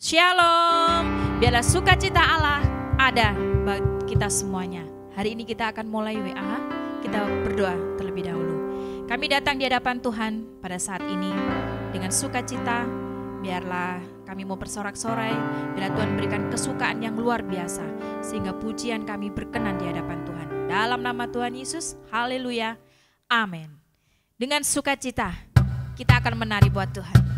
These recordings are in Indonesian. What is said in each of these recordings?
Shalom, biarlah sukacita Allah ada bagi kita semuanya. Hari ini kita akan mulai WA, kita berdoa terlebih dahulu. Kami datang di hadapan Tuhan pada saat ini dengan sukacita, biarlah kami mau bersorak-sorai, biarlah Tuhan berikan kesukaan yang luar biasa, sehingga pujian kami berkenan di hadapan Tuhan. Dalam nama Tuhan Yesus, haleluya, amin. Dengan sukacita, kita akan menari buat Tuhan.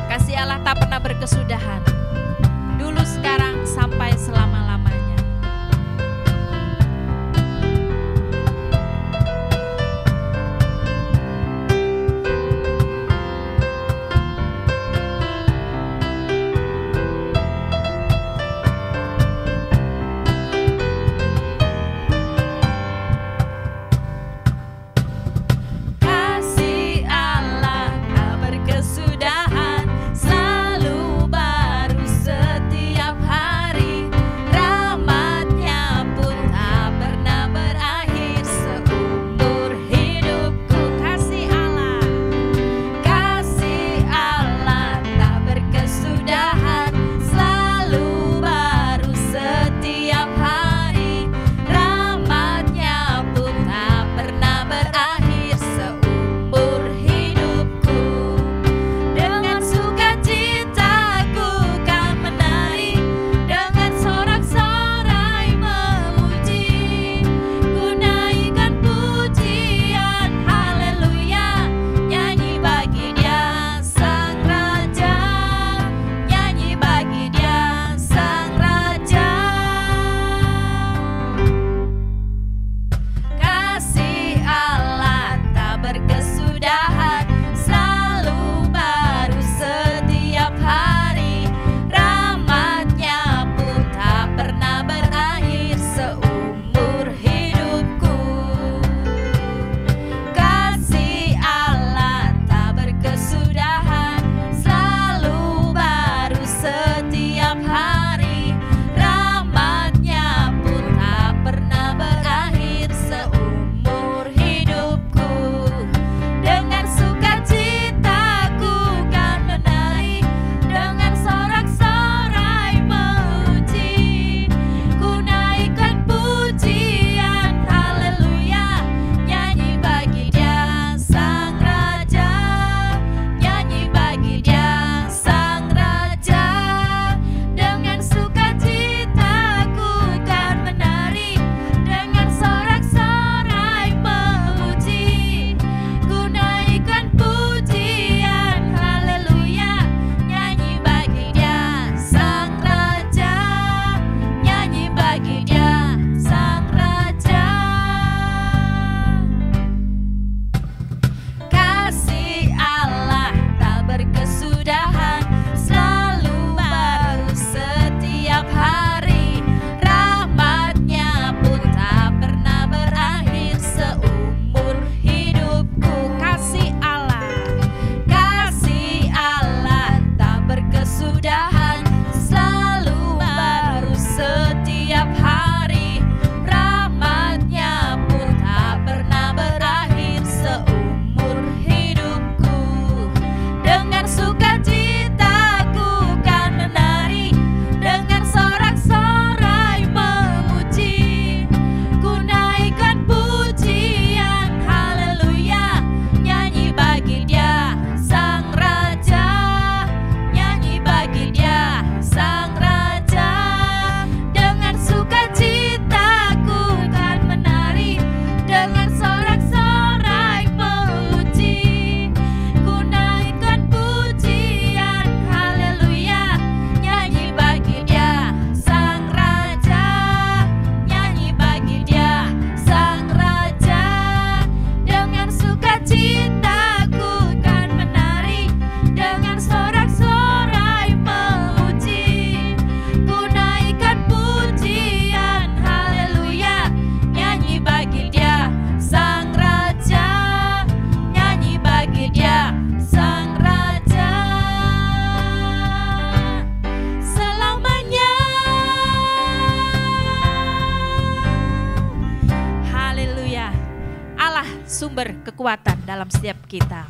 Kasih Allah tak pernah berkesudahan, dulu, sekarang, sampai selama-lamanya. Sumber kekuatan dalam setiap kita.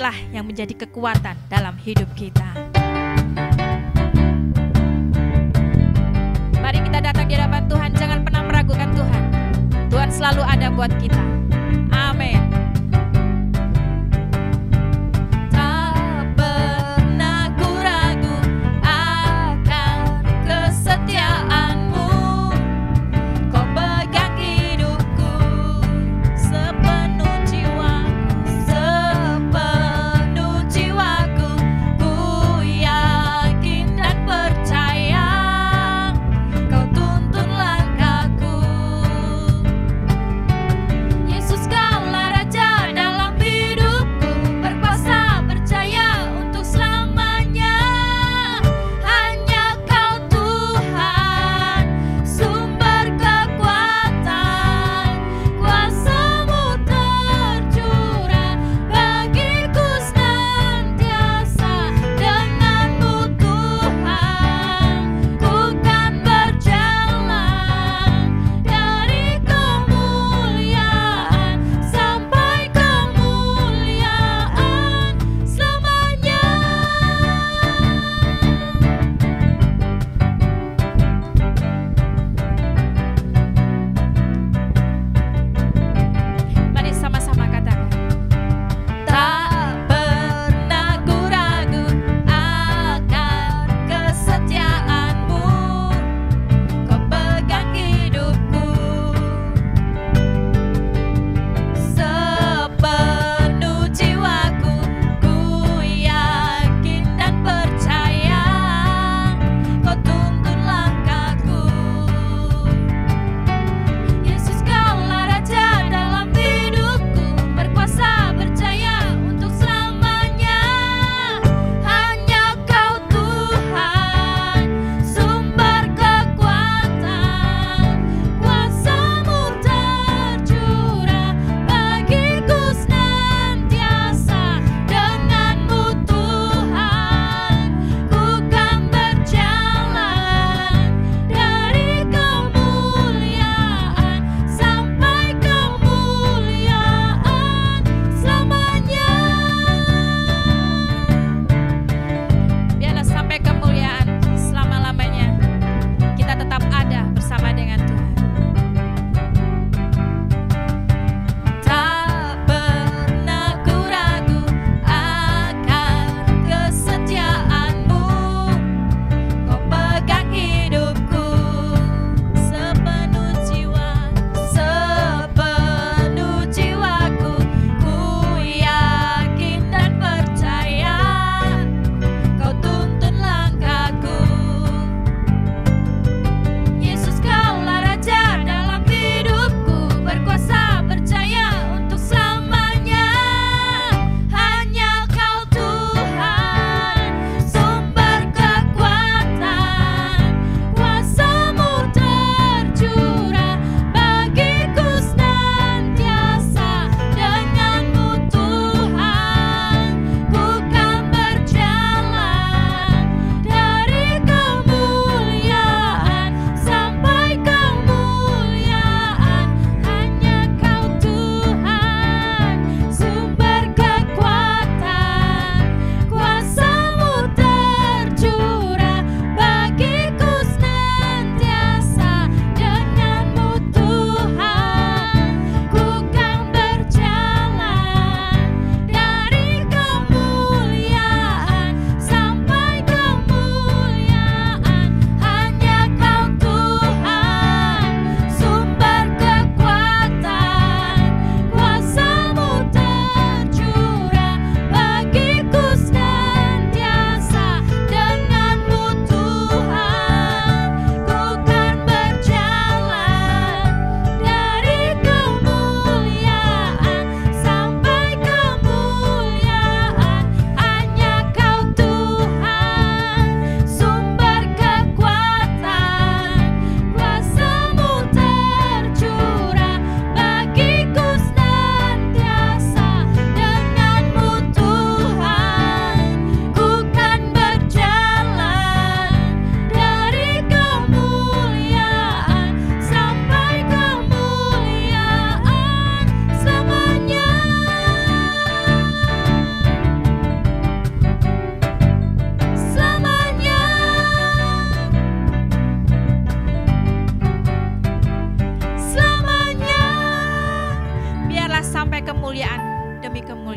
Tuhanlah yang menjadi kekuatan dalam hidup kita. Mari kita datang di hadapan Tuhan, jangan pernah meragukan Tuhan. Tuhan selalu ada buat kita. Amin. Yesus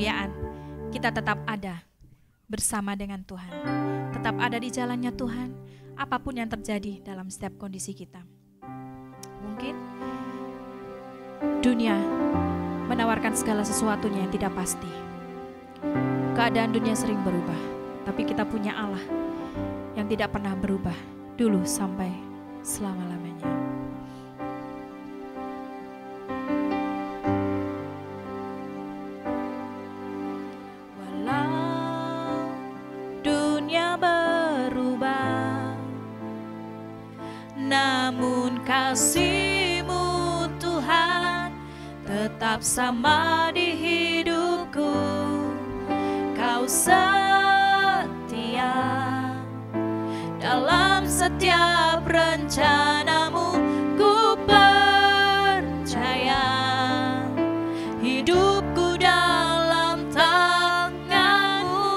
kemuliaan, kita tetap ada bersama dengan Tuhan, tetap ada di jalannya Tuhan, apapun yang terjadi dalam setiap kondisi kita. Mungkin dunia menawarkan segala sesuatunya yang tidak pasti. Keadaan dunia sering berubah, tapi kita punya Allah yang tidak pernah berubah dulu sampai selama-lamanya. Walau dunia berubah, namun kasih-Mu Tuhan tetap sama di hidupku. Kau setia dalam setiap rencana-Mu, ku percaya hidupku dalam tangan-Mu.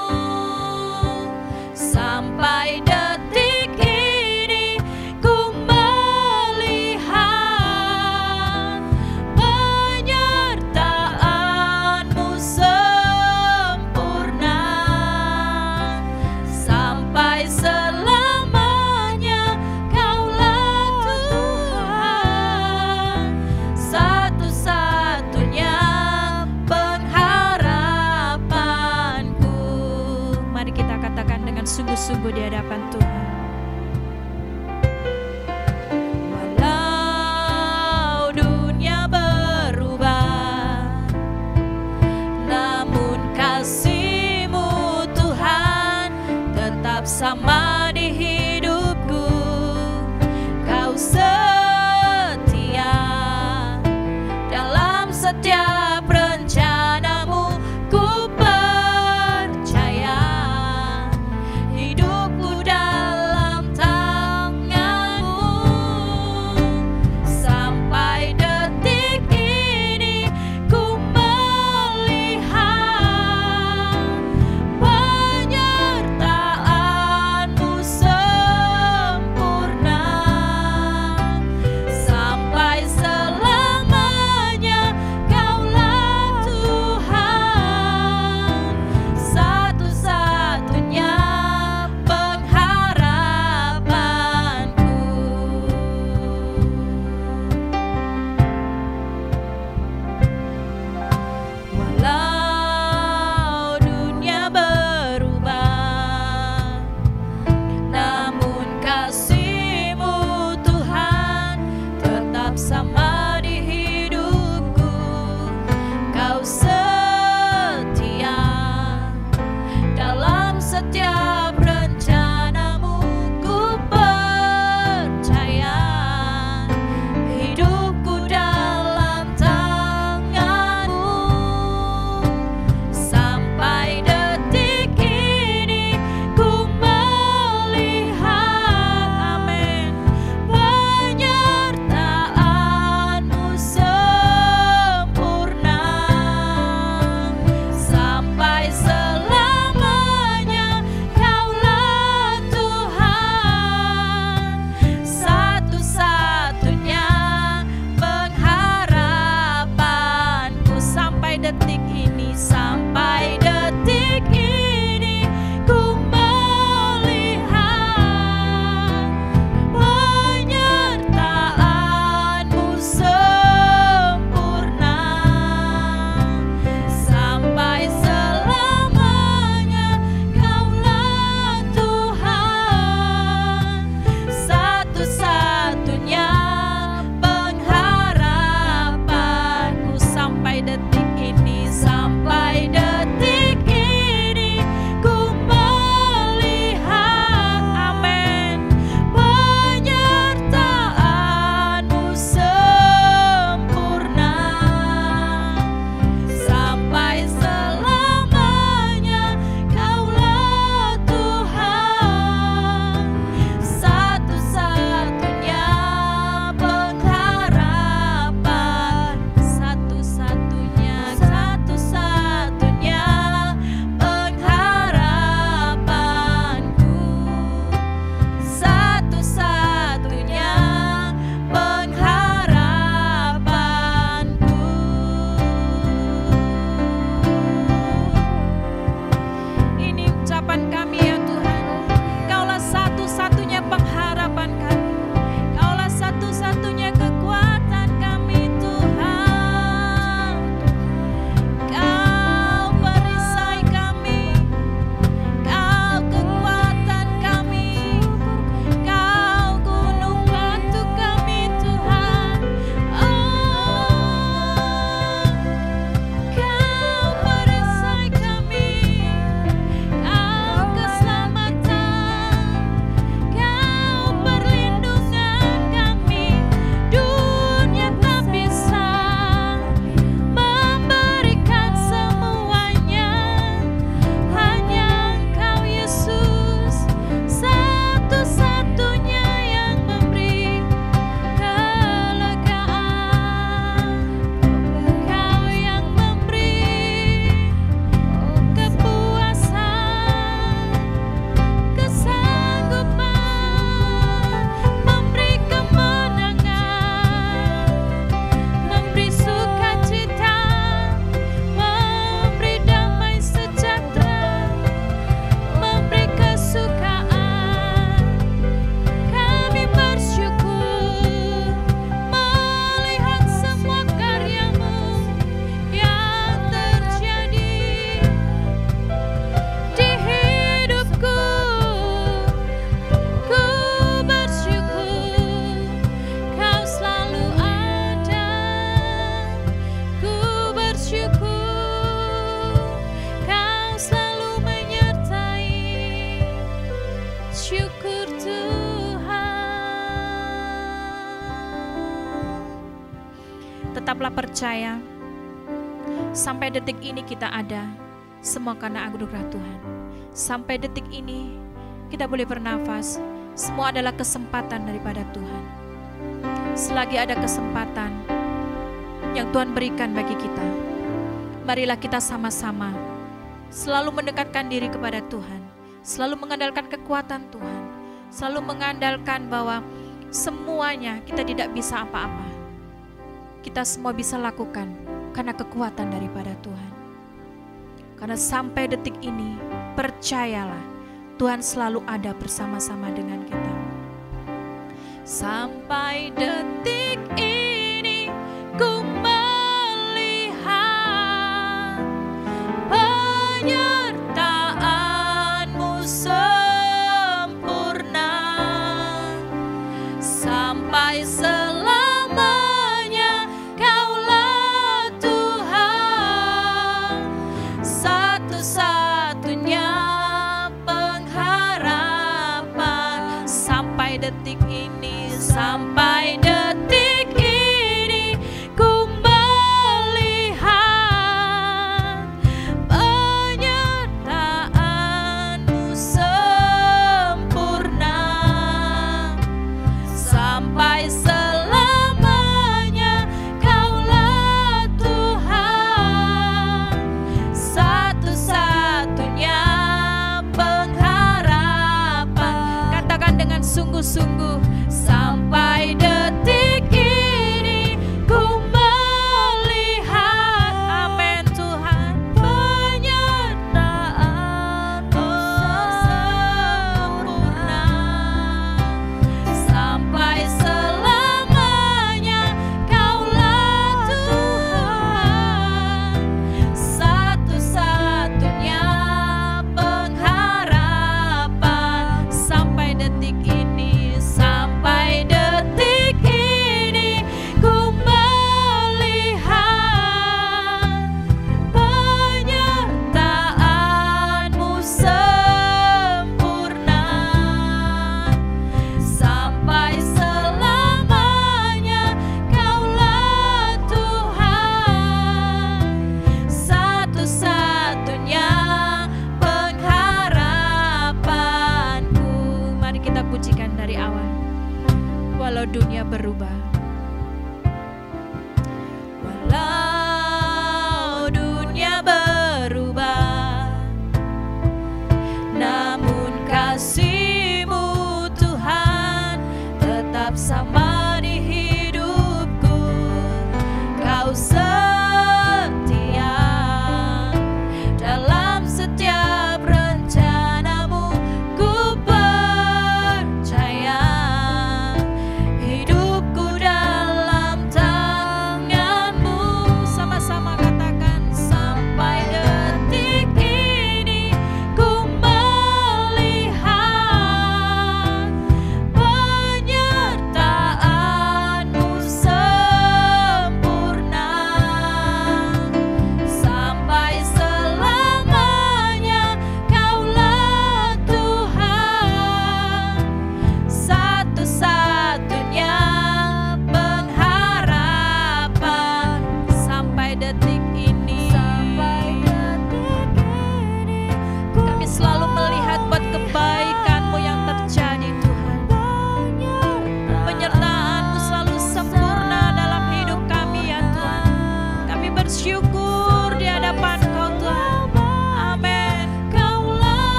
Sampai detik ini ku melihat penyertaan-Mu sempurna. Sampai selamanya Kaulah Tuhan, satu-satunya pengharapanku. Mari kita katakan dengan sungguh-sungguh di hadapan Tuhan. Walau dunia berubah, namun kasih-Mu Tuhan tetap sama di hidupku. Kau setia dalam setiap rencana-Mu, ku percaya hidupku dalam tangan-Mu. Sampai detik ini ku melihat penyertaan-Mu Tetaplah percaya, sampai detik ini kita ada, semua karena anugerah Tuhan. Sampai detik ini kita boleh bernafas, semua adalah kesempatan daripada Tuhan. Selagi ada kesempatan yang Tuhan berikan bagi kita, marilah kita sama-sama selalu mendekatkan diri kepada Tuhan, selalu mengandalkan kekuatan Tuhan, selalu mengandalkan bahwa semuanya kita tidak bisa apa-apa. Kita semua bisa lakukan karena kekuatan daripada Tuhan. Karena sampai detik ini, percayalah, Tuhan selalu ada bersama-sama dengan kita. Sampai detik ini ku melihat penyertaan-Mu sempurna. Sampai selamanya Kaulah Tuhan, satu-satunya pengharapan. Sampai detik ini, sampai detik ini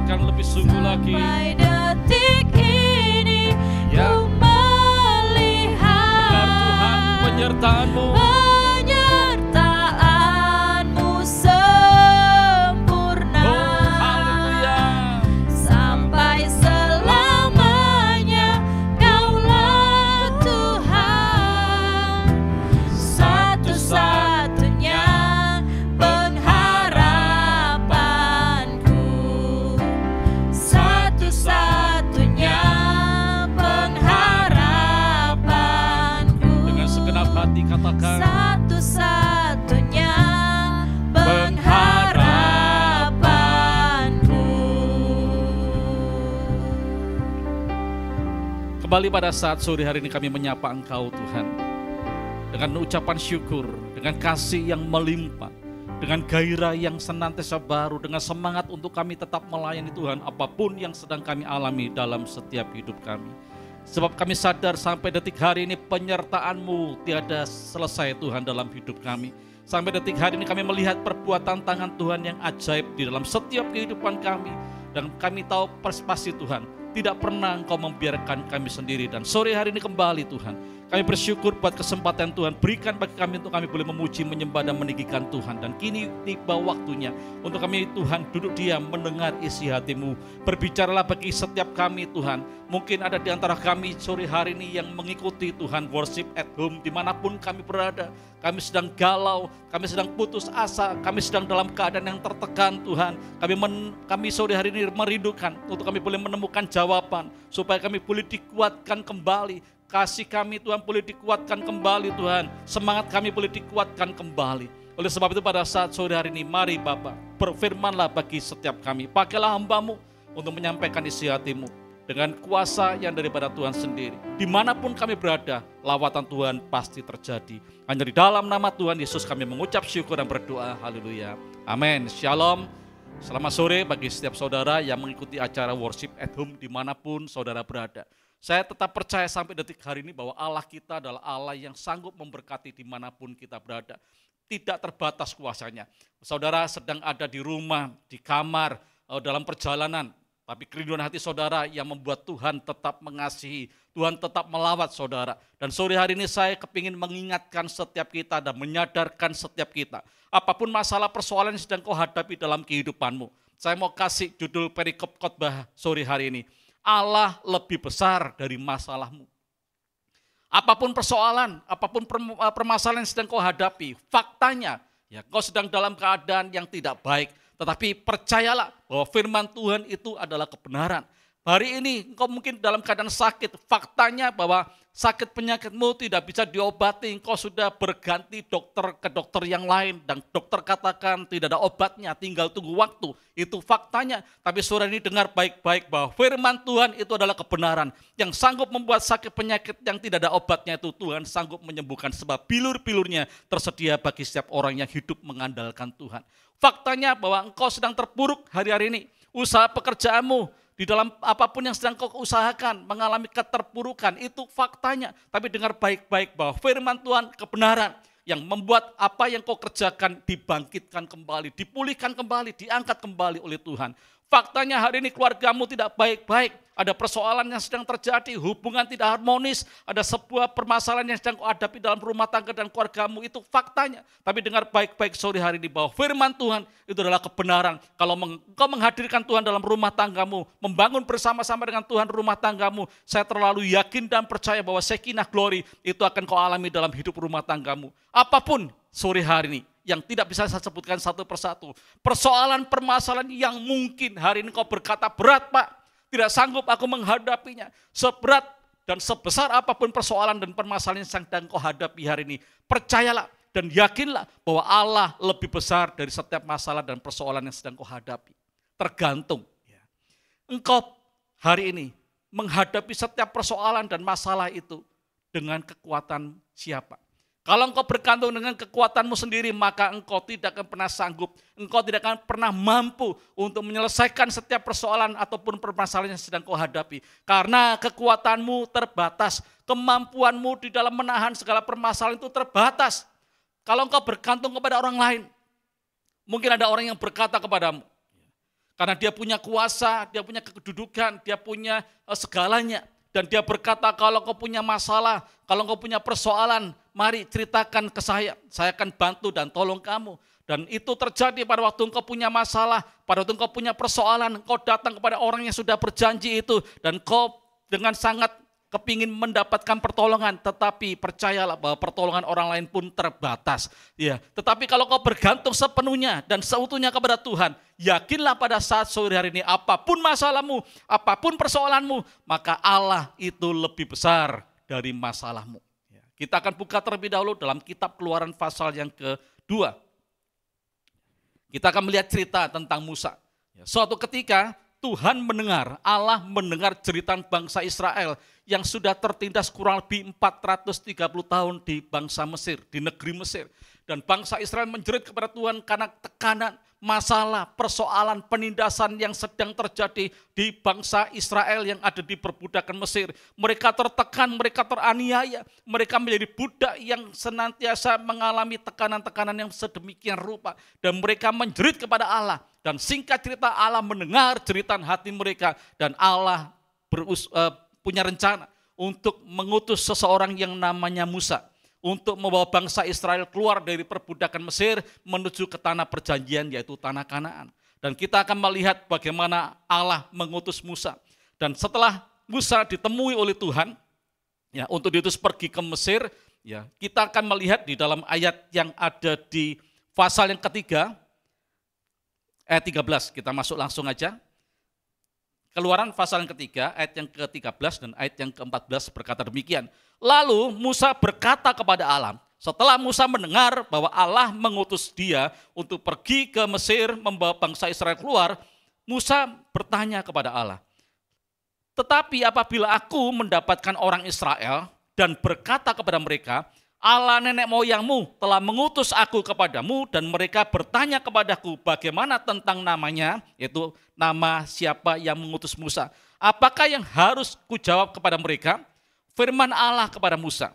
katakan lebih sungguh lagi. Sampai detik ini Ya. ku melihat Benar Tuhan, penyertaan-Mu. penyertaan-Mu sempurna. Oh, haleluya. Sampai selamanya Kaulah Tuhan, satu-satunya pengharapanku, satu-satunya pengharapanku. Dengan segenap hati katakan, Satu-satunya pengharapanku. kembali pada saat sore hari ini kami menyapa Engkau Tuhan. Dengan ucapan syukur, dengan kasih yang melimpah, dengan gairah yang senantiasa baru, dengan semangat untuk kami tetap melayani Tuhan apapun yang sedang kami alami dalam setiap hidup kami. Sebab kami sadar sampai detik hari ini penyertaan-Mu tiada selesai Tuhan dalam hidup kami. Sampai detik hari ini kami melihat perbuatan tangan Tuhan yang ajaib di dalam setiap kehidupan kami. Dan kami tahu pasti Tuhan, tidak pernah Engkau membiarkan kami sendiri. Dan sore hari ini kembali Tuhan, kami bersyukur buat kesempatan Tuhan berikan bagi kami untuk kami boleh memuji, menyembah dan meninggikan Tuhan. Dan kini tiba waktunya untuk kami Tuhan duduk diam mendengar isi hati-Mu. Berbicaralah bagi setiap kami Tuhan. Mungkin ada di antara kami sore hari ini yang mengikuti Tuhan worship at home dimanapun kami berada. Kami sedang galau, kami sedang putus asa, kami sedang dalam keadaan yang tertekan Tuhan. Kami sore hari ini merindukan untuk kami boleh menemukan jawaban supaya kami boleh dikuatkan kembali. Kasih kami Tuhan boleh dikuatkan kembali Tuhan. Semangat kami boleh dikuatkan kembali. Oleh sebab itu pada saat sore hari ini mari Bapa, berfirmanlah bagi setiap kami. Pakailah hamba-Mu untuk menyampaikan isi hati-Mu dengan kuasa yang daripada Tuhan sendiri. Dimanapun kami berada, lawatan Tuhan pasti terjadi. Hanya di dalam nama Tuhan Yesus kami mengucap syukur dan berdoa. Haleluya. Amin. Shalom. Selamat sore bagi setiap saudara yang mengikuti acara worship at home dimanapun saudara berada. Saya tetap percaya sampai detik hari ini bahwa Allah kita adalah Allah yang sanggup memberkati dimanapun kita berada. Tidak terbatas kuasanya. Saudara sedang ada di rumah, di kamar, dalam perjalanan. Tapi kerinduan hati saudara yang membuat Tuhan tetap mengasihi, Tuhan tetap melawat saudara. Dan sore hari ini saya kepingin mengingatkan setiap kita dan menyadarkan setiap kita. Apapun masalah persoalan yang sedang kau hadapi dalam kehidupanmu. Saya mau kasih judul perikop khotbah sore hari ini. Allah lebih besar dari masalahmu. Apapun persoalan, apapun permasalahan yang sedang kau hadapi, faktanya ya kau sedang dalam keadaan yang tidak baik. Tetapi percayalah bahwa firman Tuhan itu adalah kebenaran. Hari ini engkau mungkin dalam keadaan sakit, faktanya bahwa sakit penyakitmu tidak bisa diobati, engkau sudah berganti dokter ke dokter yang lain, dan dokter katakan tidak ada obatnya, tinggal tunggu waktu, itu faktanya. Tapi sore ini dengar baik-baik bahwa firman Tuhan itu adalah kebenaran, yang sanggup membuat sakit penyakit yang tidak ada obatnya itu Tuhan sanggup menyembuhkan, sebab bilur-bilurnya tersedia bagi setiap orang yang hidup mengandalkan Tuhan. Faktanya bahwa engkau sedang terpuruk hari-hari ini, usaha pekerjaanmu, di dalam apapun yang sedang kau usahakan mengalami keterpurukan, itu faktanya. Tapi dengar baik-baik bahwa firman Tuhan kebenaran yang membuat apa yang kau kerjakan dibangkitkan kembali, dipulihkan kembali, diangkat kembali oleh Tuhan. Faktanya hari ini keluargamu tidak baik-baik, ada persoalan yang sedang terjadi, hubungan tidak harmonis, ada sebuah permasalahan yang sedang kau hadapi dalam rumah tangga dan keluargamu, itu faktanya. Tapi dengar baik-baik sore hari ini bahwa firman Tuhan itu adalah kebenaran. Kalau engkau menghadirkan Tuhan dalam rumah tanggamu, membangun bersama-sama dengan Tuhan rumah tanggamu, saya terlalu yakin dan percaya bahwa Shekinah Glory itu akan kau alami dalam hidup rumah tanggamu. Apapun sore hari ini yang tidak bisa saya sebutkan satu persatu, persoalan permasalahan yang mungkin hari ini kau berkata berat Pak, tidak sanggup aku menghadapinya. Seberat dan sebesar apapun persoalan dan permasalahan yang sedang kau hadapi hari ini, percayalah dan yakinlah bahwa Allah lebih besar dari setiap masalah dan persoalan yang sedang kau hadapi. Tergantung engkau hari ini menghadapi setiap persoalan dan masalah itu dengan kekuatan siapa. Kalau engkau bergantung dengan kekuatanmu sendiri, maka engkau tidak akan pernah sanggup, engkau tidak akan pernah mampu untuk menyelesaikan setiap persoalan ataupun permasalahan yang sedang kau hadapi. Karena kekuatanmu terbatas, kemampuanmu di dalam menahan segala permasalahan itu terbatas. Kalau engkau bergantung kepada orang lain, mungkin ada orang yang berkata kepadamu, Karena dia punya kuasa, dia punya kedudukan, dia punya segalanya. Dan dia berkata, kalau kau punya masalah, kalau kau punya persoalan, mari ceritakan ke saya akan bantu dan tolong kamu. Dan itu terjadi pada waktu engkau punya masalah, pada waktu engkau punya persoalan, engkau datang kepada orang yang sudah berjanji itu, dan kau dengan sangat kepingin mendapatkan pertolongan, tetapi percayalah bahwa pertolongan orang lain pun terbatas. Ya, tetapi kalau kau bergantung sepenuhnya dan seutuhnya kepada Tuhan, yakinlah pada saat sore hari ini, apapun masalahmu, apapun persoalanmu, maka Allah itu lebih besar dari masalahmu. Ya, kita akan buka terlebih dahulu dalam kitab Keluaran pasal yang kedua. Kita akan melihat cerita tentang Musa. Ya, suatu ketika Tuhan mendengar, Allah mendengar jeritan bangsa Israel yang sudah tertindas kurang lebih 430 tahun di bangsa Mesir, di negeri Mesir. Dan bangsa Israel menjerit kepada Tuhan karena tekanan, masalah, persoalan, penindasan yang sedang terjadi di bangsa Israel yang ada di perbudakan Mesir. Mereka tertekan, mereka teraniaya, mereka menjadi budak yang senantiasa mengalami tekanan-tekanan yang sedemikian rupa. Dan mereka menjerit kepada Allah. Dan singkat cerita, Allah mendengar jeritan hati mereka dan Allah punya rencana untuk mengutus seseorang yang namanya Musa untuk membawa bangsa Israel keluar dari perbudakan Mesir menuju ke tanah perjanjian, yaitu tanah Kanaan. Dan kita akan melihat bagaimana Allah mengutus Musa. Dan setelah Musa ditemui oleh Tuhan, ya, untuk diutus pergi ke Mesir, ya, kita akan melihat di dalam ayat yang ada di pasal yang ketiga, ayat 13, kita masuk langsung aja. Keluaran pasal yang ketiga, ayat yang ke-13 dan ayat yang ke-14 berkata demikian. Lalu Musa berkata kepada Allah, setelah Musa mendengar bahwa Allah mengutus dia untuk pergi ke Mesir membawa bangsa Israel keluar, Musa bertanya kepada Allah, tetapi apabila aku mendapatkan orang Israel dan berkata kepada mereka, Allah nenek moyangmu telah mengutus aku kepadamu, dan mereka bertanya kepadaku bagaimana tentang namanya, yaitu nama siapa yang mengutus Musa. Apakah yang harus kujawab kepada mereka? Firman Allah kepada Musa,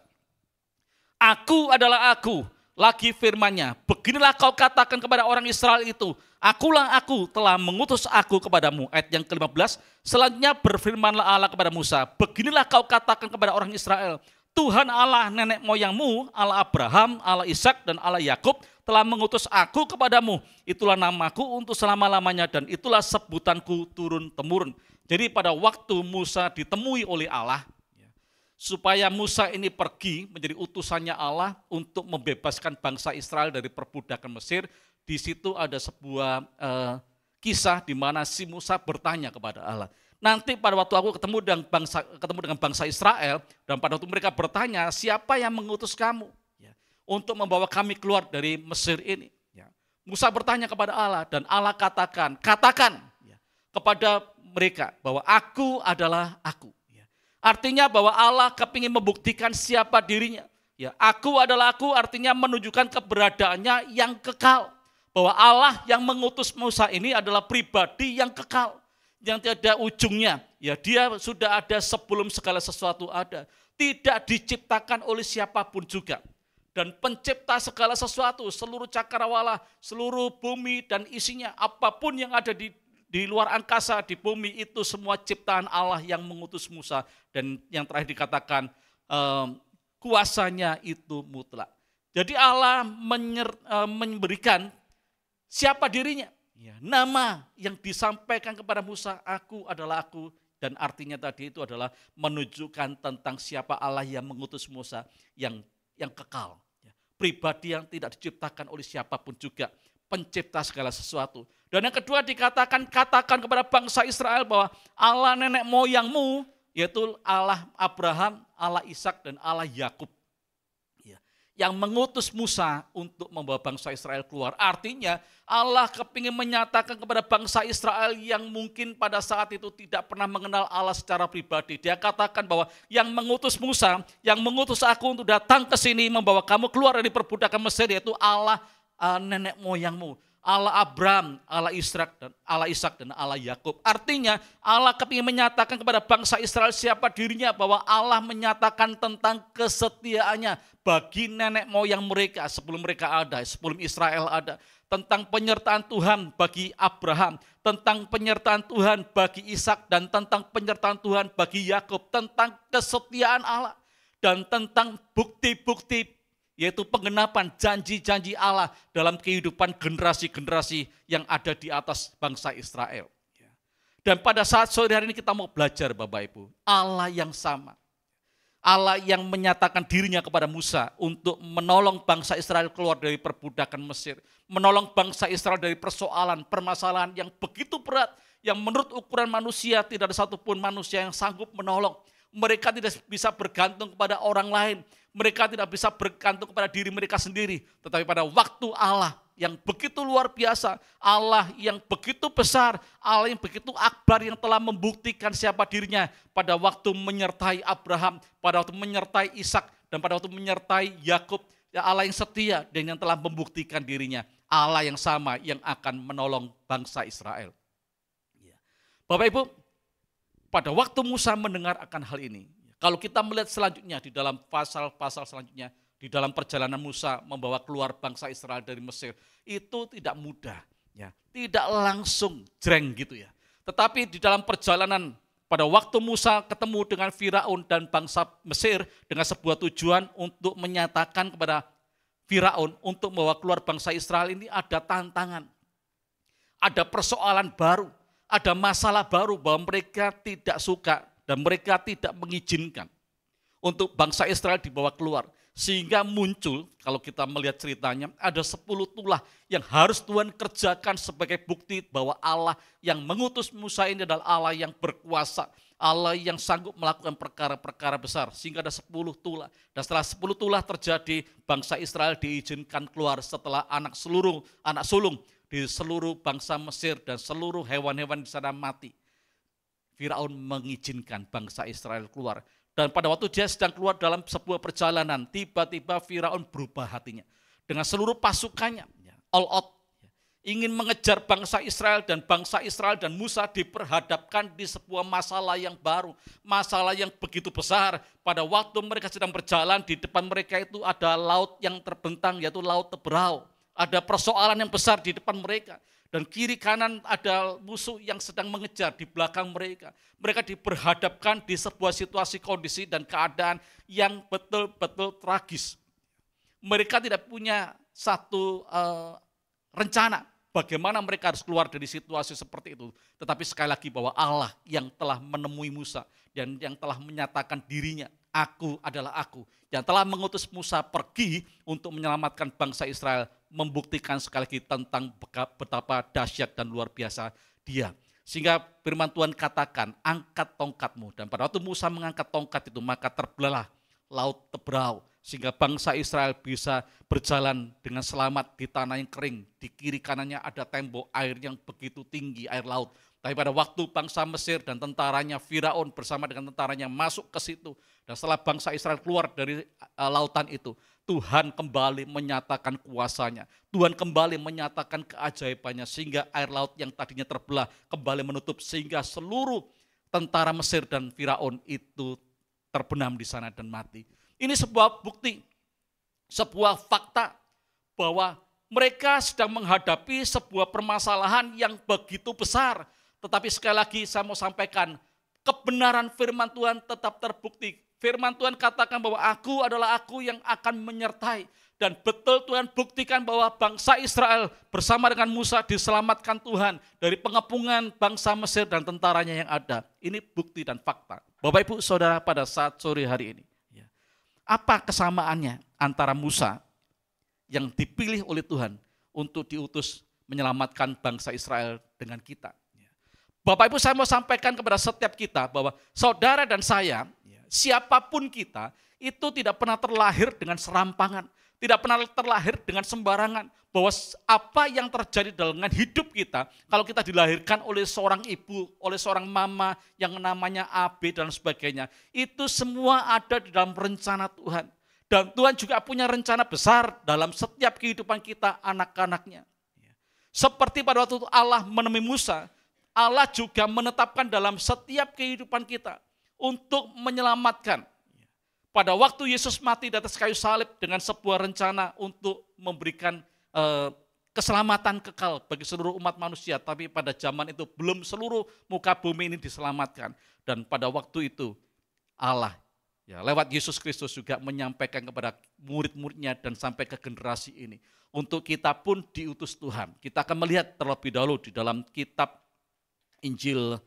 aku adalah aku, lagi firman-Nya, beginilah kau katakan kepada orang Israel itu, akulah aku telah mengutus aku kepadamu. Ayat yang ke-15, selanjutnya berfirmanlah Allah kepada Musa, beginilah kau katakan kepada orang Israel, Tuhan Allah nenek moyangmu, Allah Abraham, Allah Ishak dan Allah Yakub telah mengutus aku kepadamu. Itulah namaku untuk selama-lamanya dan itulah sebutanku turun-temurun. Jadi pada waktu Musa ditemui oleh Allah, supaya Musa ini pergi menjadi utusannya Allah untuk membebaskan bangsa Israel dari perbudakan Mesir, di situ ada sebuah kisah di mana si Musa bertanya kepada Allah. Nanti pada waktu aku ketemu dengan bangsa Israel, dan pada waktu mereka bertanya, siapa yang mengutus kamu untuk membawa kami keluar dari Mesir ini? Musa bertanya kepada Allah, dan Allah katakan kepada mereka bahwa aku adalah aku. Artinya bahwa Allah kepingin membuktikan siapa dirinya. Aku adalah aku artinya menunjukkan keberadaannya yang kekal. Bahwa Allah yang mengutus Musa ini adalah pribadi yang kekal, yang tidak ada ujungnya. Dia sudah ada sebelum segala sesuatu ada. Tidak diciptakan oleh siapapun juga. Dan pencipta segala sesuatu, seluruh cakrawala, seluruh bumi dan isinya, apapun yang ada di luar angkasa, di bumi, itu semua ciptaan Allah yang mengutus Musa. Dan yang terakhir dikatakan kuasanya itu mutlak. Jadi Allah memberikan siapa dirinya. Nama yang disampaikan kepada Musa, aku adalah aku. Dan artinya tadi itu adalah menunjukkan tentang siapa Allah yang mengutus Musa yang kekal. Pribadi yang tidak diciptakan oleh siapapun juga. Pencipta segala sesuatu. Dan yang kedua katakan kepada bangsa Israel bahwa Allah nenek moyangmu, yaitu Allah Abraham, Allah Ishak dan Allah Yakub, yang mengutus Musa untuk membawa bangsa Israel keluar. Artinya Allah kepingin menyatakan kepada bangsa Israel yang mungkin pada saat itu tidak pernah mengenal Allah secara pribadi. Dia katakan bahwa yang mengutus Musa, yang mengutus aku untuk datang ke sini membawa kamu keluar dari perbudakan Mesir, yaitu Allah nenek moyangmu. Allah Abraham, Allah Ishak dan Allah Yakub. Artinya Allah kepingin menyatakan kepada bangsa Israel siapa dirinya, bahwa Allah menyatakan tentang kesetiaannya bagi nenek moyang mereka sebelum mereka ada, sebelum Israel ada. Tentang penyertaan Tuhan bagi Abraham, tentang penyertaan Tuhan bagi Ishak, dan tentang penyertaan Tuhan bagi Yakub, tentang kesetiaan Allah, dan tentang bukti-bukti, yaitu penggenapan janji-janji Allah dalam kehidupan generasi-generasi yang ada di atas bangsa Israel. Dan pada saat sore hari ini kita mau belajar Bapak Ibu, Allah yang sama. Allah yang menyatakan dirinya kepada Musa untuk menolong bangsa Israel keluar dari perbudakan Mesir. Menolong bangsa Israel dari persoalan, permasalahan yang begitu berat, yang menurut ukuran manusia tidak ada satupun manusia yang sanggup menolong. Mereka tidak bisa bergantung kepada orang lain. Mereka tidak bisa bergantung kepada diri mereka sendiri. Tetapi pada waktu Allah yang begitu luar biasa, Allah yang begitu besar, Allah yang begitu akbar, yang telah membuktikan siapa dirinya pada waktu menyertai Abraham, pada waktu menyertai Ishak, dan pada waktu menyertai Yakub. Ya, Allah yang setia dan yang telah membuktikan dirinya, Allah yang sama yang akan menolong bangsa Israel. Bapak Ibu, pada waktu Musa mendengar akan hal ini, kalau kita melihat selanjutnya di dalam pasal-pasal selanjutnya, di dalam perjalanan Musa membawa keluar bangsa Israel dari Mesir, itu tidak mudah, ya, tidak langsung jreng gitu ya. Tetapi di dalam perjalanan pada waktu Musa ketemu dengan Firaun dan bangsa Mesir dengan sebuah tujuan untuk menyatakan kepada Firaun untuk membawa keluar bangsa Israel, ini ada tantangan, ada persoalan baru, ada masalah baru bahwa mereka tidak suka dan mereka tidak mengizinkan untuk bangsa Israel dibawa keluar. Sehingga muncul, kalau kita melihat ceritanya, ada 10 tulah yang harus Tuhan kerjakan sebagai bukti bahwa Allah yang mengutus Musa ini adalah Allah yang berkuasa, Allah yang sanggup melakukan perkara-perkara besar. Sehingga ada 10 tulah. Dan setelah 10 tulah terjadi, bangsa Israel diizinkan keluar setelah anak sulung di seluruh bangsa Mesir dan seluruh hewan-hewan di sana mati. Firaun mengizinkan bangsa Israel keluar. Dan pada waktu dia sedang keluar dalam sebuah perjalanan, tiba-tiba Firaun berubah hatinya. Dengan seluruh pasukannya, all out, ingin mengejar bangsa Israel dan Musa diperhadapkan di sebuah masalah yang baru. Masalah yang begitu besar. Pada waktu mereka sedang berjalan, di depan mereka itu ada laut yang terbentang, yaitu Laut Teberau. Ada persoalan yang besar di depan mereka. Dan kiri kanan ada musuh yang sedang mengejar di belakang mereka. Mereka diperhadapkan di sebuah situasi, kondisi, dan keadaan yang betul-betul tragis. Mereka tidak punya satu rencana bagaimana mereka harus keluar dari situasi seperti itu. Tetapi sekali lagi bahwa Allah yang telah menemui Musa dan yang telah menyatakan dirinya, aku adalah aku, yang telah mengutus Musa pergi untuk menyelamatkan bangsa Israel, membuktikan sekali lagi tentang betapa dahsyat dan luar biasa dia. Sehingga firman Tuhan katakan, angkat tongkatmu. Dan pada waktu Musa mengangkat tongkat itu, maka terbelahlah Laut Teberau. Sehingga bangsa Israel bisa berjalan dengan selamat di tanah yang kering. Di kiri kanannya ada tembok air yang begitu tinggi, air laut. Tapi pada waktu bangsa Mesir dan tentaranya Firaun bersama dengan tentaranya masuk ke situ. Dan setelah bangsa Israel keluar dari lautan itu, Tuhan kembali menyatakan kuasanya. Tuhan kembali menyatakan keajaibannya sehingga air laut yang tadinya terbelah kembali menutup. Sehingga seluruh tentara Mesir dan Firaun itu terbenam di sana dan mati. Ini sebuah bukti, sebuah fakta bahwa mereka sedang menghadapi sebuah permasalahan yang begitu besar. Tetapi sekali lagi saya mau sampaikan, kebenaran firman Tuhan tetap terbukti. Firman Tuhan katakan bahwa aku adalah aku yang akan menyertai. Dan betul Tuhan buktikan bahwa bangsa Israel bersama dengan Musa diselamatkan Tuhan dari pengepungan bangsa Mesir dan tentaranya yang ada. Ini bukti dan fakta. Bapak Ibu Saudara, pada saat sore hari ini, apa kesamaannya antara Musa yang dipilih oleh Tuhan untuk diutus menyelamatkan bangsa Israel dengan kita? Bapak Ibu, saya mau sampaikan kepada setiap kita bahwa saudara dan saya, siapapun kita, itu tidak pernah terlahir dengan serampangan, tidak pernah terlahir dengan sembarangan. Bahwa apa yang terjadi dengan hidup kita, kalau kita dilahirkan oleh seorang ibu, oleh seorang mama yang namanya AB dan sebagainya, itu semua ada di dalam rencana Tuhan. Dan Tuhan juga punya rencana besar dalam setiap kehidupan kita, anak-anaknya. Seperti pada waktu itu Allah menemui Musa, Allah juga menetapkan dalam setiap kehidupan kita untuk menyelamatkan. Pada waktu Yesus mati di atas kayu salib dengan sebuah rencana untuk memberikan keselamatan kekal bagi seluruh umat manusia, tapi pada zaman itu belum seluruh muka bumi ini diselamatkan. Dan pada waktu itu Allah lewat Yesus Kristus juga menyampaikan kepada murid-muridnya dan sampai ke generasi ini. Untuk kita pun diutus Tuhan. Kita akan melihat terlebih dahulu di dalam kitab Injil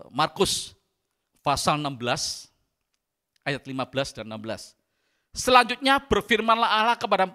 Markus pasal 16 ayat 15 dan 16. Selanjutnya berfirmanlah Allah kepada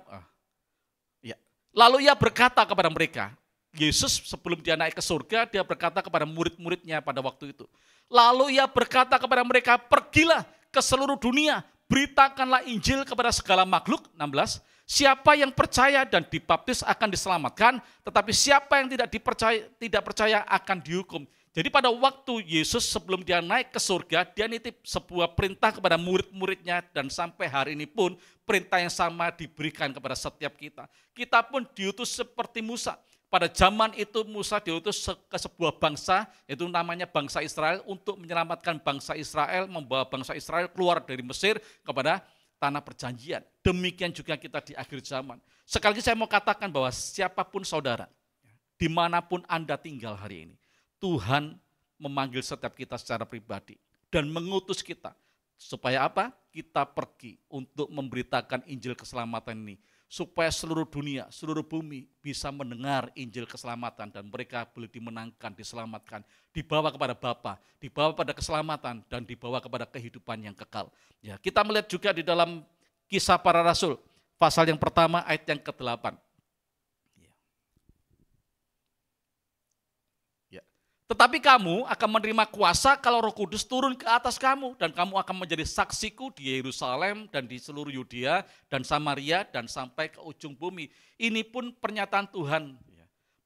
lalu ia berkata kepada mereka, Yesus sebelum dia naik ke surga, dia berkata kepada murid-muridnya pada waktu itu. Lalu ia berkata kepada mereka, pergilah ke seluruh dunia, beritakanlah Injil kepada segala makhluk. 16. Siapa yang percaya dan dibaptis akan diselamatkan, tetapi siapa yang tidak percaya akan dihukum. Jadi pada waktu Yesus sebelum dia naik ke surga, dia nitip sebuah perintah kepada murid-muridnya, dan sampai hari ini pun perintah yang sama diberikan kepada setiap kita. Kita pun diutus seperti Musa. Pada zaman itu Musa diutus ke sebuah bangsa, yaitu namanya bangsa Israel, untuk menyelamatkan bangsa Israel, membawa bangsa Israel keluar dari Mesir kepada tanah perjanjian. Demikian juga kita di akhir zaman. Sekali lagi saya mau katakan bahwa siapapun saudara, dimanapun Anda tinggal hari ini, Tuhan memanggil setiap kita secara pribadi dan mengutus kita. Supaya apa? Kita pergi untuk memberitakan Injil keselamatan ini. Supaya seluruh dunia, seluruh bumi bisa mendengar Injil keselamatan dan mereka boleh dimenangkan, diselamatkan, dibawa kepada Bapa, dibawa pada keselamatan dan dibawa kepada kehidupan yang kekal. Ya, kita melihat juga di dalam Kisah Para Rasul, pasal yang pertama ayat yang ke-8. Tetapi kamu akan menerima kuasa kalau Roh Kudus turun ke atas kamu, dan kamu akan menjadi saksiku di Yerusalem dan di seluruh Yudea dan Samaria dan sampai ke ujung bumi. Ini pun pernyataan Tuhan,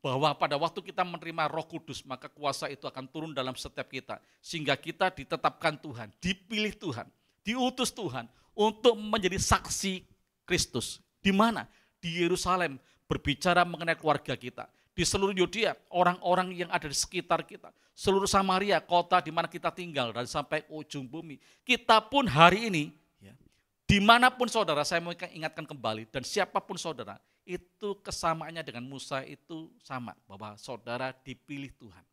bahwa pada waktu kita menerima Roh Kudus, maka kuasa itu akan turun dalam setiap kita. Sehingga kita ditetapkan Tuhan, dipilih Tuhan, diutus Tuhan untuk menjadi saksi Kristus. Di mana? Di Yerusalem, berbicara mengenai keluarga kita. Di seluruh Yudea, orang-orang yang ada di sekitar kita. Seluruh Samaria, kota di mana kita tinggal, dan sampai ujung bumi. Kita pun hari ini, dimanapun saudara, saya mau ingatkan kembali, dan siapapun saudara, itu kesamaannya dengan Musa itu sama. Bahwa saudara dipilih Tuhan,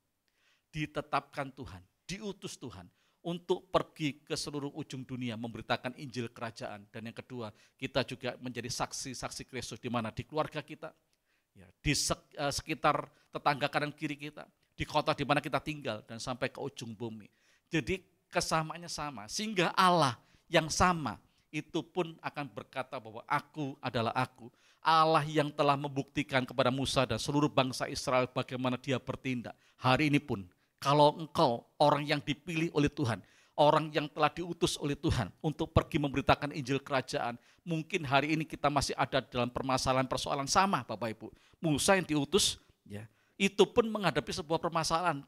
ditetapkan Tuhan, diutus Tuhan, untuk pergi ke seluruh ujung dunia, memberitakan Injil kerajaan. Dan yang kedua, kita juga menjadi saksi-saksi Kristus, di mana di keluarga kita, di sekitar tetangga kanan kiri kita, di kota di mana kita tinggal, dan sampai ke ujung bumi. Jadi kesamaannya sama, sehingga Allah yang sama itu pun akan berkata bahwa aku adalah aku. Allah yang telah membuktikan kepada Musa dan seluruh bangsa Israel bagaimana dia bertindak. Hari ini pun, kalau engkau orang yang dipilih oleh Tuhan, orang yang telah diutus oleh Tuhan untuk pergi memberitakan Injil kerajaan, mungkin hari ini kita masih ada dalam persoalan sama, Bapak Ibu. Musa yang diutus, itu pun menghadapi sebuah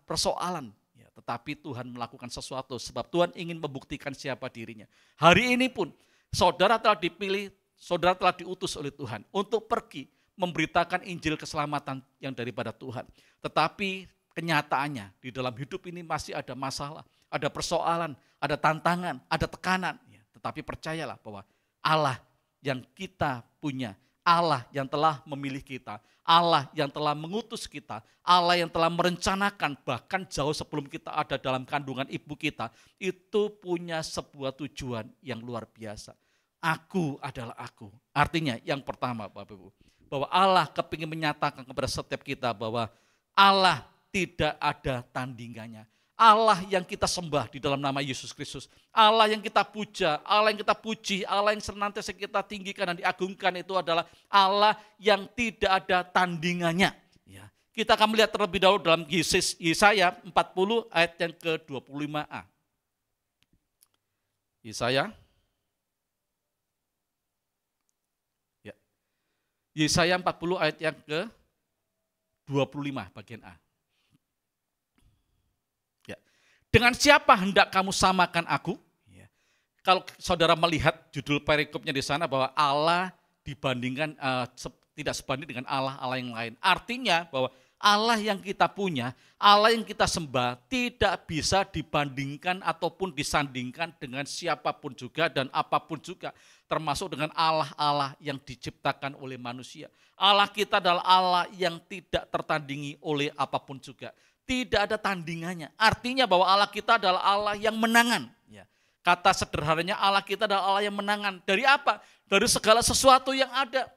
persoalan, tetapi Tuhan melakukan sesuatu sebab Tuhan ingin membuktikan siapa dirinya. Hari ini pun saudara telah dipilih, saudara telah diutus oleh Tuhan untuk pergi memberitakan Injil keselamatan yang daripada Tuhan. Tetapi kenyataannya di dalam hidup ini masih ada masalah, ada persoalan, ada tantangan, ada tekanan. Tetapi percayalah bahwa Allah yang kita punya, Allah yang telah memilih kita, Allah yang telah mengutus kita, Allah yang telah merencanakan bahkan jauh sebelum kita ada dalam kandungan ibu kita, itu punya sebuah tujuan yang luar biasa. Aku adalah aku. Artinya yang pertama Bapak Ibu, bahwa Allah kepingin menyatakan kepada setiap kita bahwa Allah tidak ada tandingannya. Allah yang kita sembah di dalam nama Yesus Kristus, Allah yang kita puja, Allah yang kita puji, Allah yang senantiasa kita tinggikan dan diagungkan itu adalah Allah yang tidak ada tandingannya. Kita akan melihat terlebih dahulu dalam Yesaya 40 ayat yang ke-25a. Yesaya 40 ayat yang ke-25 bagian A. Dengan siapa hendak kamu samakan aku? Kalau saudara melihat judul perikopnya di sana bahwa Allah dibandingkan tidak sebanding dengan Allah-Allah yang lain. Artinya bahwa Allah yang kita punya, Allah yang kita sembah tidak bisa dibandingkan ataupun disandingkan dengan siapapun juga dan apapun juga. Termasuk dengan Allah-Allah yang diciptakan oleh manusia. Allah kita adalah Allah yang tidak tertandingi oleh apapun juga. Tidak ada tandingannya. Artinya bahwa Allah kita adalah Allah yang menangan. Ya. Kata sederhananya Allah kita adalah Allah yang menangan. Dari apa? Dari segala sesuatu yang ada.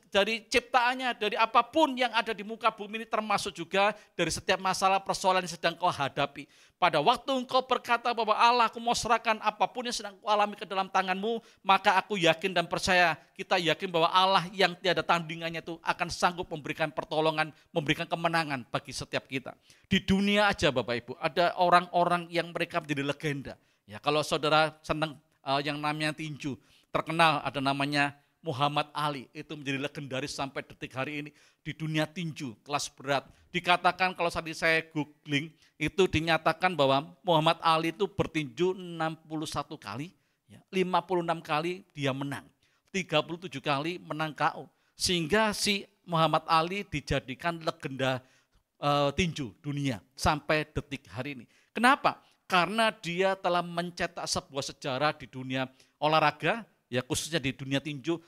Dari ciptaannya, dari apapun yang ada di muka bumi ini, termasuk juga dari setiap masalah persoalan yang sedang kau hadapi. Pada waktu engkau berkata bahwa Allah, aku mau serahkan apapun yang sedang kau alami ke dalam tanganmu, maka aku yakin dan percaya, kita yakin bahwa Allah yang tiada tandingannya itu akan sanggup memberikan pertolongan, memberikan kemenangan bagi setiap kita. Di dunia aja Bapak Ibu, ada orang-orang yang mereka menjadi legenda. Ya, kalau saudara senang yang namanya tinju, terkenal ada namanya Muhammad Ali, itu menjadi legendaris sampai detik hari ini di dunia tinju kelas berat. Dikatakan kalau tadi saya googling, itu dinyatakan bahwa Muhammad Ali itu bertinju 61 kali, 56 kali dia menang, 37 kali menang KO. Sehingga si Muhammad Ali dijadikan legenda tinju dunia sampai detik hari ini. Kenapa? Karena dia telah mencetak sebuah sejarah di dunia olahraga, ya khususnya di dunia tinju,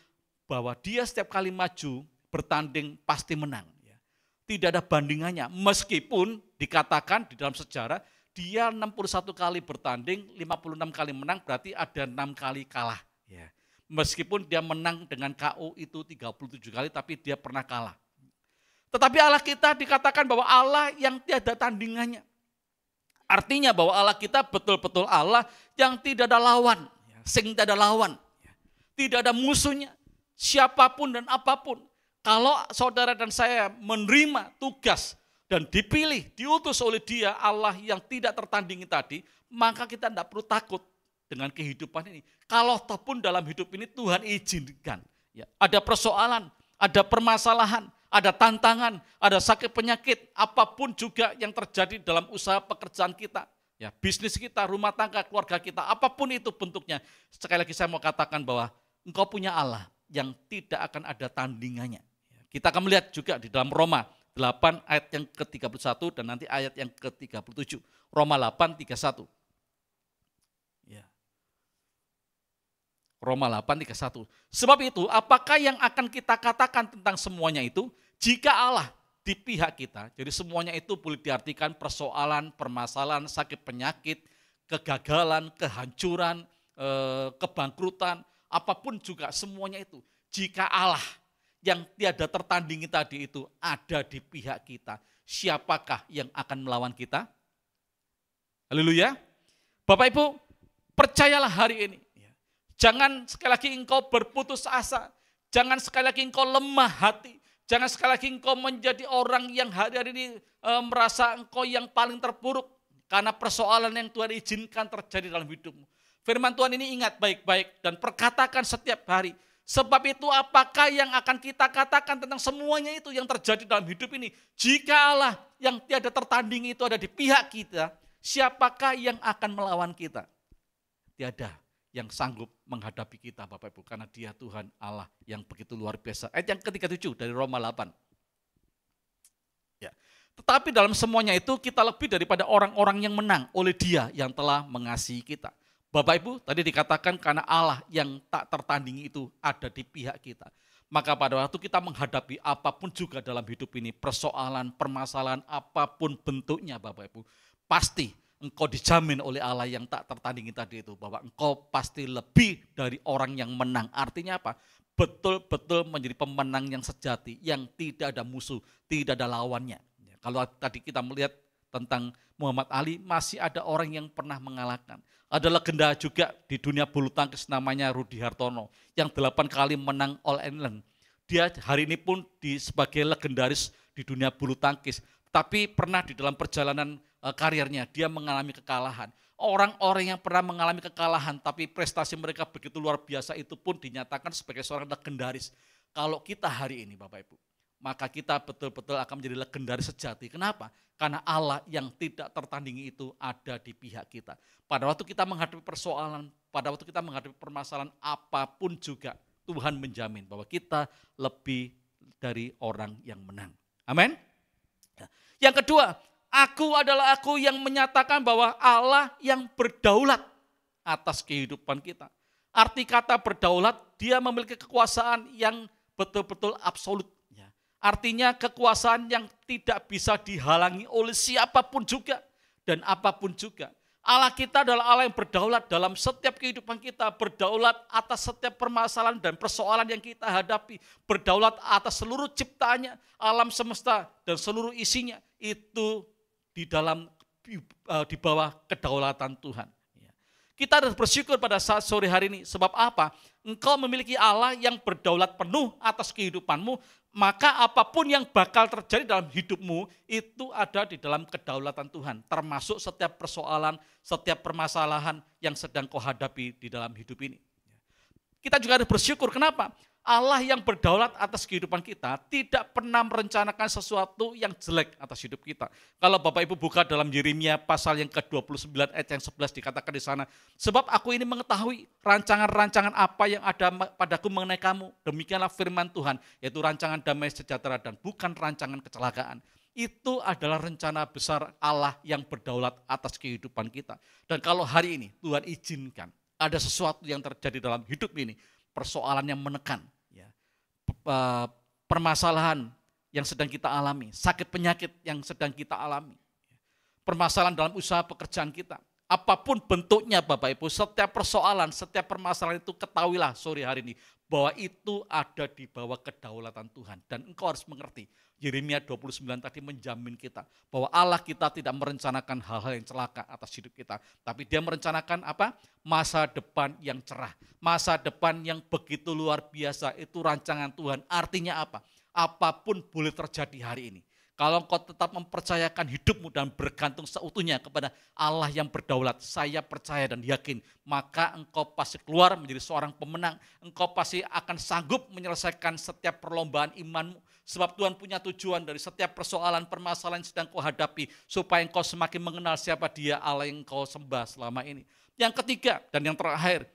bahwa dia setiap kali maju bertanding pasti menang. Ya. Tidak ada bandingannya, meskipun dikatakan di dalam sejarah dia 61 kali bertanding, 56 kali menang, berarti ada 6 kali kalah. Ya. Meskipun dia menang dengan KO itu 37 kali, tapi dia pernah kalah. Tetapi Allah kita dikatakan bahwa Allah yang tiada tandingannya. Artinya bahwa Allah kita betul-betul Allah yang tidak ada lawan, sing tidak ada lawan. Tidak ada musuhnya, siapapun dan apapun. Kalau saudara dan saya menerima tugas dan dipilih, diutus oleh Dia, Allah yang tidak tertandingi tadi, maka kita tidak perlu takut dengan kehidupan ini. Kalau ataupun dalam hidup ini Tuhan izinkan, ya, ada persoalan, ada permasalahan, ada tantangan, ada sakit penyakit, apapun juga yang terjadi dalam usaha pekerjaan kita. Ya, bisnis kita, rumah tangga, keluarga kita, apapun itu bentuknya. Sekali lagi saya mau katakan bahwa engkau punya Allah yang tidak akan ada tandingannya. Kita akan melihat juga di dalam Roma 8 ayat yang ke-31 dan nanti ayat yang ke-37. Roma 8, 31. Ya. Roma 8, 31. Sebab itu, apakah yang akan kita katakan tentang semuanya itu? Jika Allah di pihak kita, jadi semuanya itu boleh diartikan persoalan, permasalahan, sakit penyakit, kegagalan, kehancuran, kebangkrutan, apapun juga semuanya itu. Jika Allah yang tiada tertandingi tadi itu ada di pihak kita, siapakah yang akan melawan kita? Haleluya. Bapak Ibu, percayalah hari ini. Jangan sekali lagi engkau berputus asa, jangan sekali lagi engkau lemah hati, jangan sekali lagi engkau menjadi orang yang hari-hari ini merasa engkau yang paling terpuruk karena persoalan yang Tuhan izinkan terjadi dalam hidupmu. Firman Tuhan ini ingat baik-baik dan perkatakan setiap hari. Sebab itu apakah yang akan kita katakan tentang semuanya itu yang terjadi dalam hidup ini? Jika Allah yang tiada tertandingi itu ada di pihak kita, siapakah yang akan melawan kita? Tiada yang sanggup menghadapi kita Bapak Ibu, karena Dia Tuhan Allah yang begitu luar biasa. Ayat yang ke-37 dari Roma 8. Ya. Tetapi dalam semuanya itu kita lebih daripada orang-orang yang menang oleh Dia yang telah mengasihi kita. Bapak Ibu, tadi dikatakan karena Allah yang tak tertandingi itu ada di pihak kita. Maka pada waktu kita menghadapi apapun juga dalam hidup ini, persoalan, permasalahan, apapun bentuknya Bapak Ibu, pasti engkau dijamin oleh Allah yang tak tertandingi tadi itu, bahwa engkau pasti lebih dari orang yang menang. Artinya apa? Betul-betul menjadi pemenang yang sejati, yang tidak ada musuh, tidak ada lawannya. Kalau tadi kita melihat tentang Muhammad Ali, masih ada orang yang pernah mengalahkan. Ada legenda juga di dunia bulu tangkis namanya Rudy Hartono yang 8 kali menang All England. Dia hari ini pun sebagai legendaris di dunia bulu tangkis. Tapi pernah di dalam perjalanan karirnya dia mengalami kekalahan. Orang-orang yang pernah mengalami kekalahan tapi prestasi mereka begitu luar biasa itu pun dinyatakan sebagai seorang legendaris. Kalau kita hari ini Bapak Ibu, maka kita betul-betul akan menjadi legendaris sejati. Kenapa? Karena Allah yang tidak tertandingi itu ada di pihak kita. Pada waktu kita menghadapi persoalan, pada waktu kita menghadapi permasalahan apapun juga, Tuhan menjamin bahwa kita lebih dari orang yang menang. Amin. Yang kedua, aku adalah aku yang menyatakan bahwa Allah yang berdaulat atas kehidupan kita. Arti kata berdaulat, dia memiliki kekuasaan yang betul-betul absolut. Artinya kekuasaan yang tidak bisa dihalangi oleh siapapun juga dan apapun juga. Allah kita adalah Allah yang berdaulat dalam setiap kehidupan kita, berdaulat atas setiap permasalahan dan persoalan yang kita hadapi, berdaulat atas seluruh ciptaannya, alam semesta dan seluruh isinya, itu di bawah kedaulatan Tuhan. Kita harus bersyukur pada saat sore hari ini, sebab apa? Engkau memiliki Allah yang berdaulat penuh atas kehidupanmu, maka apapun yang bakal terjadi dalam hidupmu itu ada di dalam kedaulatan Tuhan. Termasuk setiap persoalan, setiap permasalahan yang sedang kau hadapi di dalam hidup ini. Kita juga harus bersyukur, kenapa? Allah yang berdaulat atas kehidupan kita tidak pernah merencanakan sesuatu yang jelek atas hidup kita. Kalau Bapak Ibu buka dalam Yeremia pasal yang ke-29 ayat yang 11 dikatakan di sana, sebab aku ini mengetahui rancangan-rancangan apa yang ada padaku mengenai kamu. Demikianlah firman Tuhan, yaitu rancangan damai sejahtera dan bukan rancangan kecelakaan. Itu adalah rencana besar Allah yang berdaulat atas kehidupan kita. Dan kalau hari ini Tuhan izinkan ada sesuatu yang terjadi dalam hidup ini, persoalan yang menekan, permasalahan yang sedang kita alami, sakit penyakit yang sedang kita alami, permasalahan dalam usaha pekerjaan kita, apapun bentuknya Bapak Ibu, setiap persoalan, setiap permasalahan itu ketahuilah sore hari ini bahwa itu ada di bawah kedaulatan Tuhan. Dan engkau harus mengerti, Yeremia 29 tadi menjamin kita bahwa Allah kita tidak merencanakan hal-hal yang celaka atas hidup kita, tapi Dia merencanakan apa? Masa depan yang cerah, masa depan yang begitu luar biasa. Itu rancangan Tuhan. Artinya apa? Apapun boleh terjadi hari ini. Kalau engkau tetap mempercayakan hidupmu dan bergantung seutuhnya kepada Allah yang berdaulat, saya percaya dan yakin, maka engkau pasti keluar menjadi seorang pemenang. Engkau pasti akan sanggup menyelesaikan setiap perlombaan imanmu. Sebab Tuhan punya tujuan dari setiap persoalan, permasalahan yang sedang kau hadapi, supaya engkau semakin mengenal siapa Dia, Allah yang engkau sembah selama ini. Yang ketiga dan yang terakhir,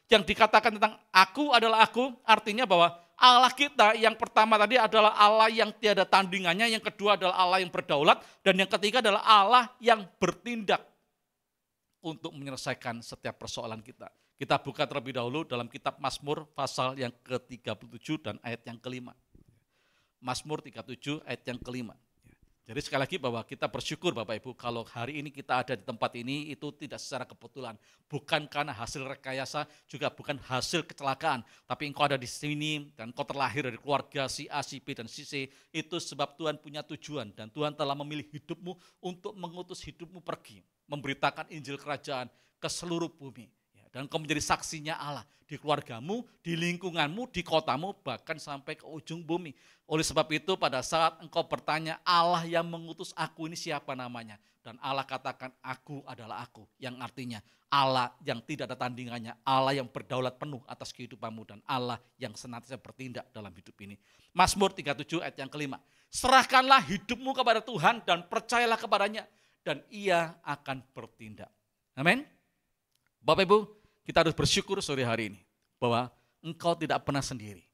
yang dikatakan tentang aku adalah aku, artinya bahwa Allah kita yang pertama tadi adalah Allah yang tiada tandingannya, yang kedua adalah Allah yang berdaulat, dan yang ketiga adalah Allah yang bertindak untuk menyelesaikan setiap persoalan kita. Kita buka terlebih dahulu dalam kitab Mazmur pasal yang ke-37 dan ayat yang kelima. Mazmur 37 ayat yang kelima. Jadi sekali lagi bahwa kita bersyukur Bapak Ibu kalau hari ini kita ada di tempat ini itu tidak secara kebetulan. Bukan karena hasil rekayasa, juga bukan hasil kecelakaan. Tapi engkau ada di sini dan engkau terlahir dari keluarga si A, si B, dan si C. Itu sebab Tuhan punya tujuan dan Tuhan telah memilih hidupmu untuk mengutus hidupmu pergi. Memberitakan Injil Kerajaan ke seluruh bumi. Dan engkau menjadi saksinya Allah di keluargamu, di lingkunganmu, di kotamu, bahkan sampai ke ujung bumi. Oleh sebab itu pada saat engkau bertanya Allah yang mengutus aku ini siapa namanya? Dan Allah katakan aku adalah aku, yang artinya Allah yang tidak ada tandingannya, Allah yang berdaulat penuh atas kehidupanmu dan Allah yang senantiasa bertindak dalam hidup ini. Mazmur 37 ayat yang kelima. Serahkanlah hidupmu kepada Tuhan dan percayalah kepadanya dan Ia akan bertindak. Amin. Bapak Ibu, kita harus bersyukur sore hari ini bahwa engkau tidak pernah sendiri.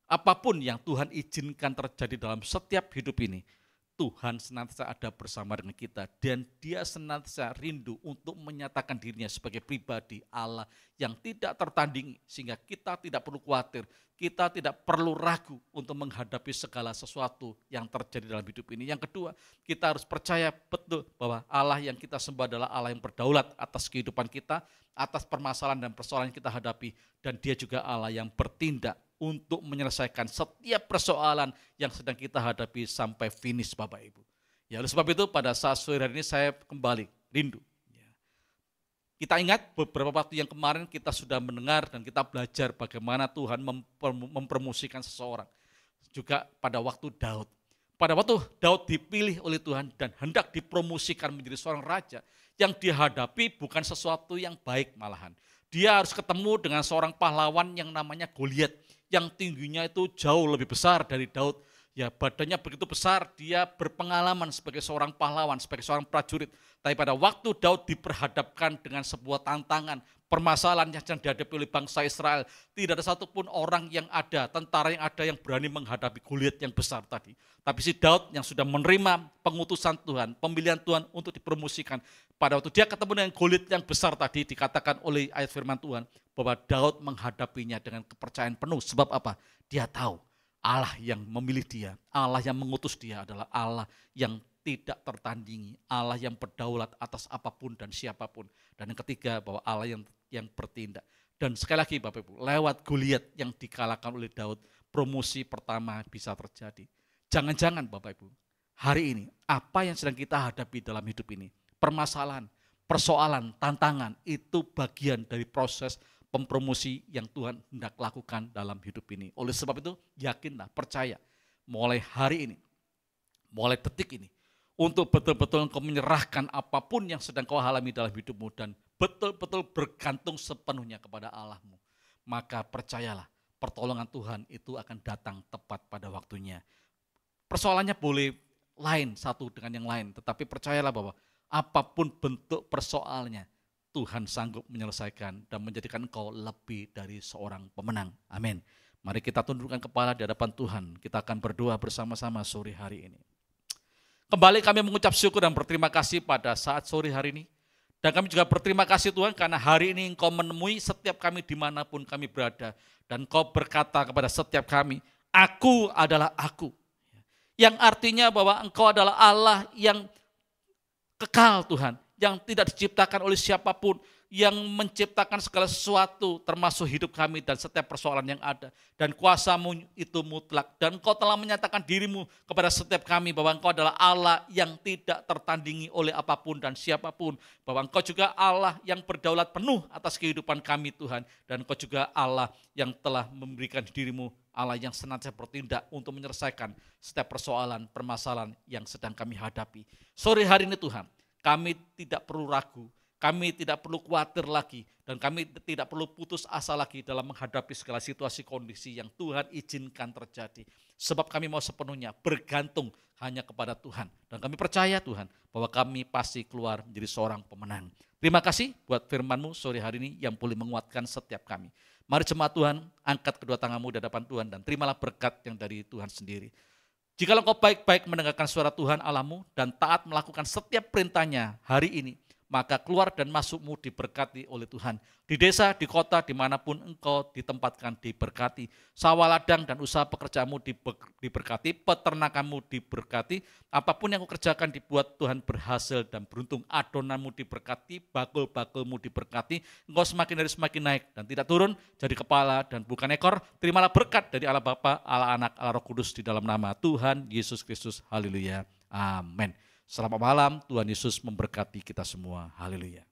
Apapun yang Tuhan izinkan terjadi dalam setiap hidup ini, Tuhan senantiasa ada bersama dengan kita dan Dia senantiasa rindu untuk menyatakan dirinya sebagai pribadi Allah yang tidak tertandingi sehingga kita tidak perlu khawatir, kita tidak perlu ragu untuk menghadapi segala sesuatu yang terjadi dalam hidup ini. Yang kedua, kita harus percaya betul bahwa Allah yang kita sembah adalah Allah yang berdaulat atas kehidupan kita, atas permasalahan dan persoalan yang kita hadapi, dan Dia juga Allah yang bertindak untuk menyelesaikan setiap persoalan yang sedang kita hadapi sampai finish Bapak Ibu. Ya, oleh sebab itu pada saat sore hari ini saya kembali rindu. Kita ingat beberapa waktu yang kemarin kita sudah mendengar dan kita belajar bagaimana Tuhan mempromosikan seseorang. Juga pada waktu Daud. Pada waktu Daud dipilih oleh Tuhan dan hendak dipromosikan menjadi seorang raja, yang dihadapi bukan sesuatu yang baik malahan. Dia harus ketemu dengan seorang pahlawan yang namanya Goliat, yang tingginya itu jauh lebih besar dari Daud. Ya, badannya begitu besar, dia berpengalaman sebagai seorang pahlawan, sebagai seorang prajurit. Tapi pada waktu Daud diperhadapkan dengan sebuah tantangan, permasalahan yang sedang dihadapi oleh bangsa Israel. Tidak ada satupun orang yang ada, tentara yang ada yang berani menghadapi Goliat yang besar tadi. Tapi si Daud yang sudah menerima pengutusan Tuhan, pemilihan Tuhan untuk dipromosikan. Pada waktu dia ketemu dengan Goliat yang besar tadi, dikatakan oleh ayat firman Tuhan, bahwa Daud menghadapinya dengan kepercayaan penuh. Sebab apa? Dia tahu Allah yang memilih dia, Allah yang mengutus dia adalah Allah yang tidak tertandingi, Allah yang berdaulat atas apapun dan siapapun. Dan yang ketiga, bahwa Allah yang bertindak. Dan sekali lagi Bapak Ibu, lewat Goliat yang dikalahkan oleh Daud, promosi pertama bisa terjadi. Jangan-jangan Bapak Ibu, hari ini apa yang sedang kita hadapi dalam hidup ini, permasalahan, persoalan, tantangan, itu bagian dari proses pempromosi yang Tuhan hendak lakukan dalam hidup ini. Oleh sebab itu, yakinlah, percaya, mulai hari ini, mulai detik ini, untuk betul-betul engkau menyerahkan apapun yang sedang kau alami dalam hidupmu dan betul-betul bergantung sepenuhnya kepada Allahmu. Maka percayalah, pertolongan Tuhan itu akan datang tepat pada waktunya. Persoalannya boleh lain satu dengan yang lain, tetapi percayalah bahwa apapun bentuk persoalannya, Tuhan sanggup menyelesaikan dan menjadikan engkau lebih dari seorang pemenang. Amin. Mari kita tundukkan kepala di hadapan Tuhan. Kita akan berdoa bersama-sama sore hari ini. Kembali kami mengucap syukur dan berterima kasih pada saat sore hari ini. Dan kami juga berterima kasih Tuhan karena hari ini Engkau menemui setiap kami dimanapun kami berada. Dan Engkau berkata kepada setiap kami, aku adalah aku. Yang artinya bahwa Engkau adalah Allah yang kekal Tuhan. Yang tidak diciptakan oleh siapapun. Yang menciptakan segala sesuatu termasuk hidup kami dan setiap persoalan yang ada. Dan kuasa-Mu itu mutlak. Dan Engkau telah menyatakan diri-Mu kepada setiap kami bahwa Engkau adalah Allah yang tidak tertandingi oleh apapun dan siapapun. Bahwa Engkau juga Allah yang berdaulat penuh atas kehidupan kami Tuhan. Dan Engkau juga Allah yang telah memberikan diri-Mu, Allah yang senantiasa bertindak untuk menyelesaikan setiap persoalan, permasalahan yang sedang kami hadapi. Sore hari ini Tuhan, kami tidak perlu ragu. Kami tidak perlu khawatir lagi dan kami tidak perlu putus asa lagi dalam menghadapi segala situasi kondisi yang Tuhan izinkan terjadi. Sebab kami mau sepenuhnya bergantung hanya kepada Tuhan. Dan kami percaya Tuhan bahwa kami pasti keluar menjadi seorang pemenang. Terima kasih buat firman-Mu sore hari ini yang boleh menguatkan setiap kami. Mari jemaat Tuhan, angkat kedua tanganmu di hadapan Tuhan dan terimalah berkat yang dari Tuhan sendiri. Jikalau kau baik-baik mendengarkan suara Tuhan Allahmu dan taat melakukan setiap perintahnya hari ini, maka keluar dan masukmu diberkati oleh Tuhan. Di desa, di kota, dimanapun engkau ditempatkan diberkati. Sawah ladang dan usaha pekerjaanmu diberkati, peternakanmu diberkati. Apapun yang kau kerjakan dibuat Tuhan berhasil dan beruntung. Adonanmu diberkati, bakul-bakulmu diberkati. Engkau semakin hari semakin naik dan tidak turun, jadi kepala dan bukan ekor. Terimalah berkat dari Allah Bapa, Allah Anak, Allah Roh Kudus di dalam nama Tuhan Yesus Kristus. Haleluya. Amin. Selamat malam, Tuhan Yesus memberkati kita semua. Haleluya.